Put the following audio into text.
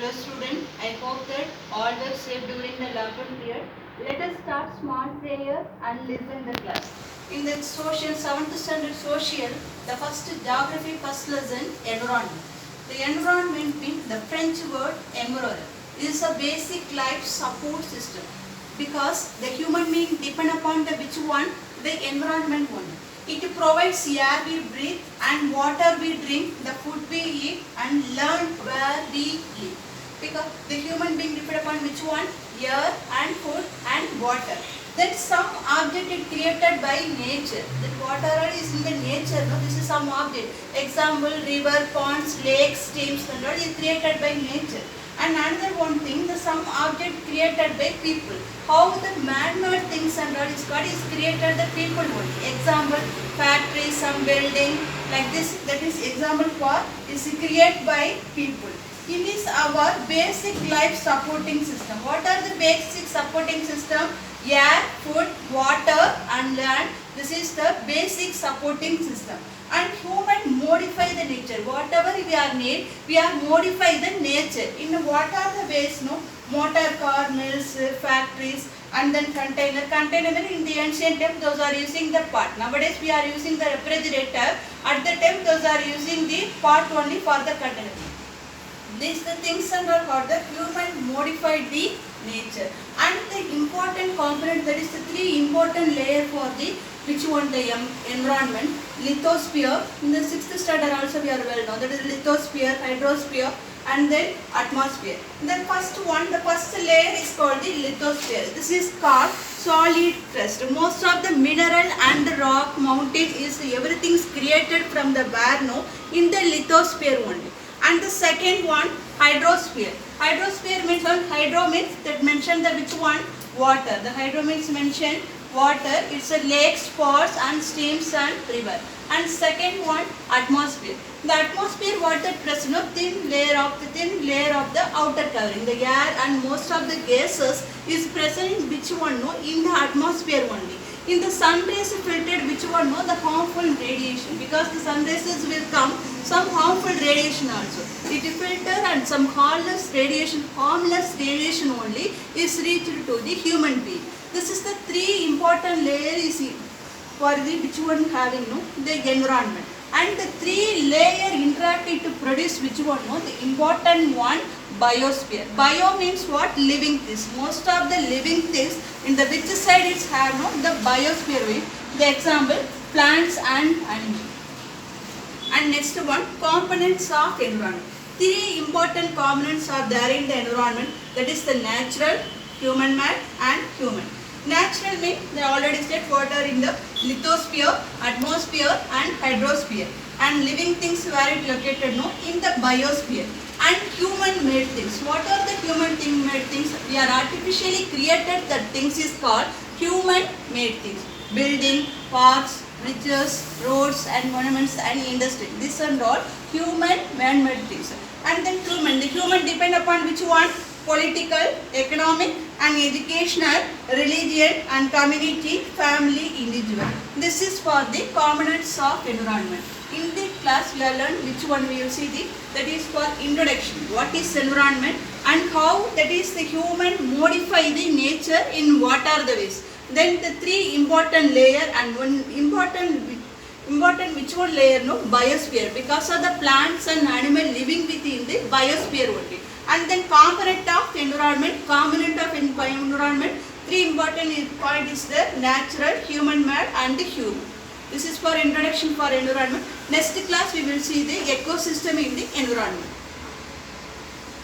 Hello student, I hope that all were safe during the lockdown period. Let us start small prayer and listen the class. In the social 7th standard social, the first geography first lesson environment. The environment means the French word émeraude. It is a basic life support system because the human being depend upon the which one? The environment one. It provides air we breathe and water we drink, the food we eat and learn where we live. Because the human being depend upon which one? Air and food and water. Then some object is created by nature. That whatever is in the nature, no, this is some object. Example, river, ponds, lakes, streams and all is created by nature. And another one thing, the some object created by people. How the man-made things and all is called is created the people only. Example, factory, some building, like this, that is example for is created by people. In this our basic life supporting system. What are the basic supporting system? Air, food, water and land. This is the basic supporting system. And human modify the nature. Whatever we are need, we are modify the nature. In what are the ways? No, motor car, mills, factories, and then container. Container in the ancient time those are using the pot. Nowadays we are using the refrigerator. At the time those are using the pot only for the container. These the things and all for the human modified the nature. And the important component, that is the three important layer for the which one? The environment. Lithosphere. In the 6th standard also we are well known. That is lithosphere, hydrosphere and then atmosphere. The first one, the first layer is called the lithosphere. This is called solid crust. Most of the mineral and the rock mountain is everything is created from the Barno in the lithosphere only. And the second one, hydrosphere. Hydrosphere means hydro means that mention the which one? Water. The hydro means mention water. It's a lakes, ponds and streams and river. And second one, atmosphere. The atmosphere what that present thin layer of the outer covering. The air and most of the gases is present in which one? No, in the atmosphere only. In the sun rays filtered which one? No, the harmful radiation, because the sun rays will come some harmful radiation also. It filter and some harmless radiation only is reached to the human being. This is the three important layers for the which one having no, the environment. And the three layer interacted to produce which one? No, the important one, biosphere. Bio means what? Living things. Most of the living things in the which side it's have no, the biosphere way. The example, plants and animals. And next one, components of environment. Three important components are there in the environment. That is the natural, human made and human. Natural means they already said what are in the lithosphere, atmosphere and hydrosphere. And living things where it located? No, in the biosphere. And human made things. What are the human made things? We are artificially created that things is called human made things. Building, parks, bridges, roads and monuments and industry. This and all human man-made things. And then human. The human depend upon which one? Political, economic and educational, religion and community, family, individual. This is for the components of environment. In the class we have learned which one we will see that is for introduction. What is environment and how that is the human modify the nature in what are the ways. Then the three important layer and one important which one layer? No, biosphere, because of the plants and animal living within the biosphere only. And then component of environment, three important point is the natural, human made and the human. This is for introduction for environment. Next class we will see the ecosystem in the environment.